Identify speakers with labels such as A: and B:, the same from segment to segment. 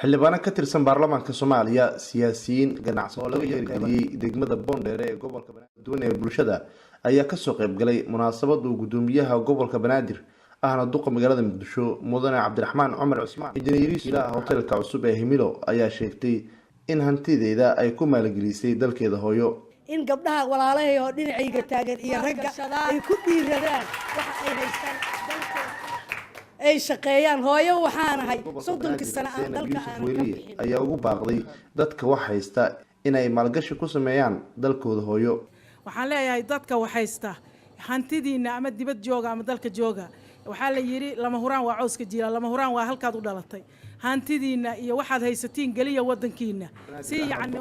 A: xildhibaano ka tirsan baarlamaanka Soomaaliya siyaasiyiin ganacsi oo laga hirgeliyay degmada Boondheere ee gobolka Banaadir ee bulshada ayaa ka soo qayb galay munaasabada gudoomiyaha gobolka Banaadir ahna duqa magaalada Muqdisho mudane Cabdiraxmaan Cumar Cusmaan injineeriis ilaa hotelka cusub ee Himilo ayaa sheegtay in hantideeda ay ku maalgelisay dalkeeda hooyo
B: in gabdhaha walaalahay oo dhinacayga taagan iyo ragga ay ku dhiiradaan waxa ay haystaan dalkooda ay shaqeeyaan hooyo waxaan ahay 30 sano aan dalka aan
A: ayaa ugu baaqday dadka wax haysta inay maalgashi ku sameeyaan dalkooda hooyo
C: waxaan leeyahay dadka wax haysta hantidiina ama dibad jooga ama dalka jooga waxa la yiri lama huraan waa cawska jiila lama huraan waa halkaad u dhalatay hantidiina iyo waxaad haysatiin galiya wadankiina si yaani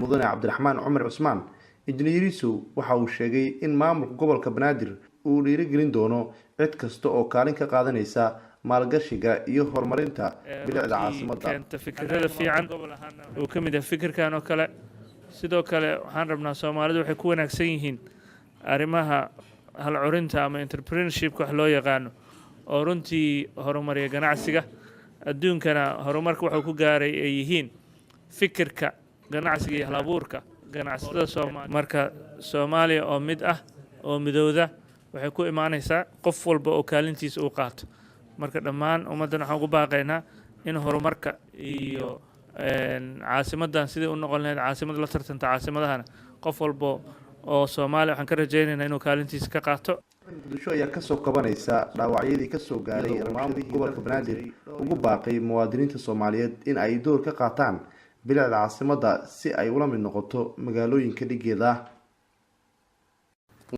A: mudane Cabdiraxmaan Cumar Cusmaan injineeriisu waxa uu sheegay in maamulka gobolka Banaadir uu dhiirigelin doono cid kasta oo kaalin ka qaadanaysa maalgashiga iyo horumarinta bilicda caasimadda
D: keenta fikrada fiican oo kamid ah fikirkan oo kale sidoo kale waxaan rabnaa Soomaalidu waxay ku wanaagsan yihiin arimaha hal curinta ama entrepreneurship wax loo yaqaan oo runtii horumariya ganacsiga adduunkana horumarka wuxuu ku gaaray ay yihiin fikirka ganacsiga iyo hal abuurka ganacsiga Soomaaliya marka Soomaaliya oo mid ah oo midowda waxay ku imaanaysaa qof walba oo kaalintiisa uu qaato marka dhammaan ummadana waxaan ugu baaqaynaa in horumarka iyo caasimadan sidii u noqon lahayd caasimad la tartanta caasimadahana qof walba oo Soomaaliya waxaan ka rajaynaynaa inuu kaalintiisa ka qaato
A: Muqdisho ayaa ka soo kabanaysa dhaawacyadii ka soo gaaray maamulka gobolka Banaadir ugu baaqay muwaadiniinta Soomaaliyeed in ay door ka qaataan bilicda caasimadda si ay ula mid noqoto magaalooyinka dhigeeda